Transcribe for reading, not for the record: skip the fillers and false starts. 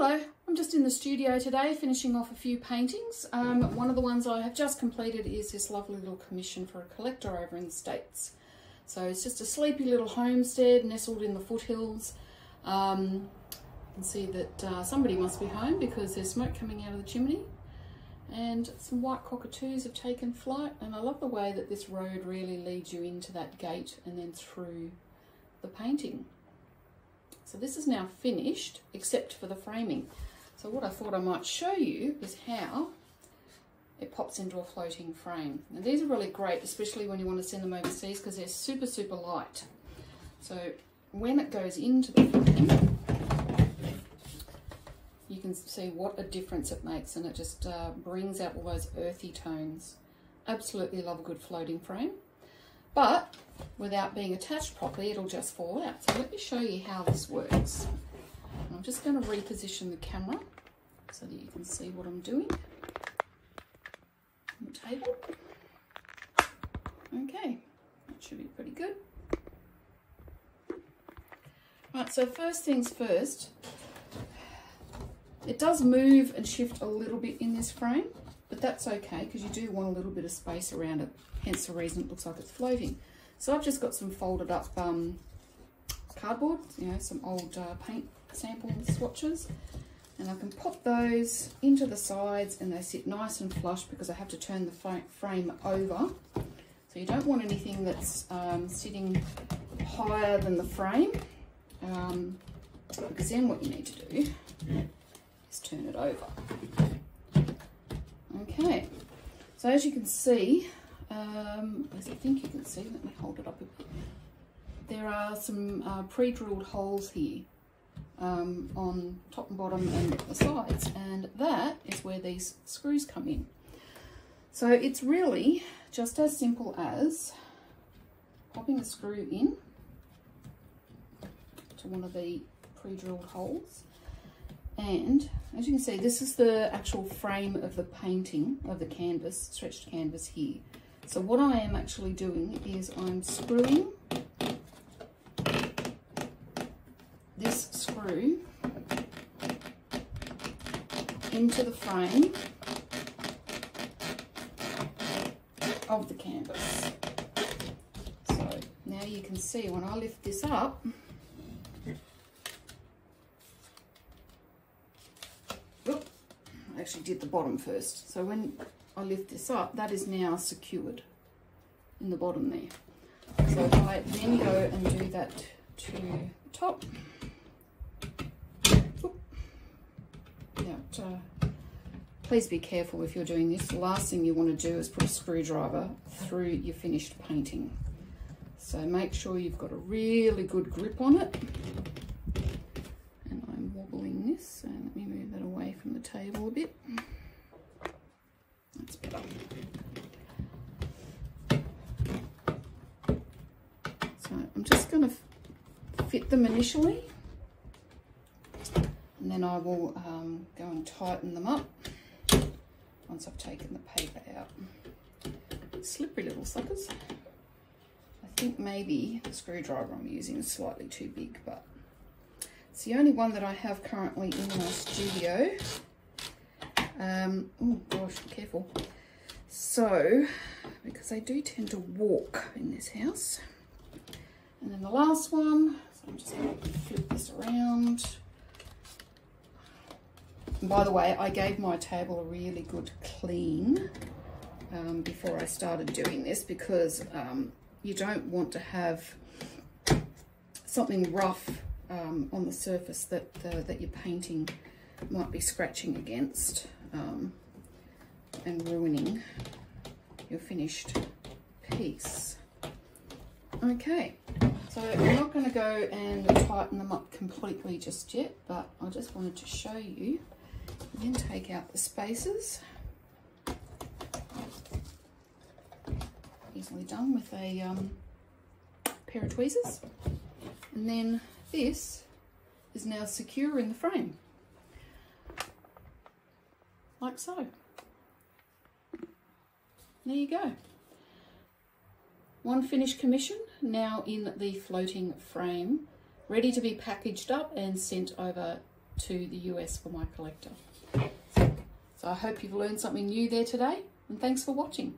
Hello, I'm just in the studio today finishing off a few paintings. One of the ones I have just completed is this lovely little commission for a collector over in the States. So it's just a sleepy little homestead nestled in the foothills. You can see that somebody must be home because there's smoke coming out of the chimney. And some white cockatoos have taken flight, and I love the way that this road really leads you into that gate and then through the painting. So this is now finished, except for the framing. So what I thought I might show you is how it pops into a floating frame. Now these are really great, especially when you want to send them overseas, because they're super, super light. So when it goes into the frame, you can see what a difference it makes, and it just brings out all those earthy tones. Absolutely love a good floating frame. But without being attached properly, it'll just fall out. So let me show you how this works. And I'm just going to reposition the camera so that you can see what I'm doing on the table. Okay, that should be pretty good. Right, so first things first, it does move and shift a little bit in this frame, but that's okay because you do want a little bit of space around it, hence the reason it looks like it's floating. So I've just got some folded up cardboard, you know, some old paint sample swatches, and I can pop those into the sides and they sit nice and flush because I have to turn the frame over. So you don't want anything that's sitting higher than the frame, because then what you need to do is turn it over. Okay, so as you can see, as I think you can see, let me hold it up a bit. There are some pre-drilled holes here on top and bottom and the sides, and that is where these screws come in. So it's really just as simple as popping a screw in to one of the pre-drilled holes. And as you can see, this is the actual frame of the painting of the canvas, stretched canvas here. So what I am actually doing is I'm screwing this screw into the frame of the canvas. So now you can see when I lift this up, I actually did the bottom first. So when I lift this up, that is now secured in the bottom there. So if I then go and do that to the top, now, please be careful if you're doing this. The last thing you want to do is put a screwdriver through your finished painting. So make sure you've got a really good grip on it. And I'm wobbling this, so let me move that away from the table a bit. That's better. So I'm just going to fit them initially, and then I will go and tighten them up once I've taken the paper out. Slippery little suckers. I think maybe the screwdriver I'm using is slightly too big, but it's the only one that I have currently in my studio. Oh gosh, careful. So, because they do tend to walk in this house. And then the last one, so I'm just going to flip this around. And by the way, I gave my table a really good clean before I started doing this, because you don't want to have something rough on the surface that your painting might be scratching against and ruining your finished piece. Okay, so I'm not going to go and tighten them up completely just yet, but I just wanted to show you. Then take out the spaces. Easily done with a pair of tweezers. And then this is now secure in the frame, like so. There you go. One finished commission now in the floating frame, ready to be packaged up and sent over to the US for my collector. So I hope you've learned something new there today, and thanks for watching.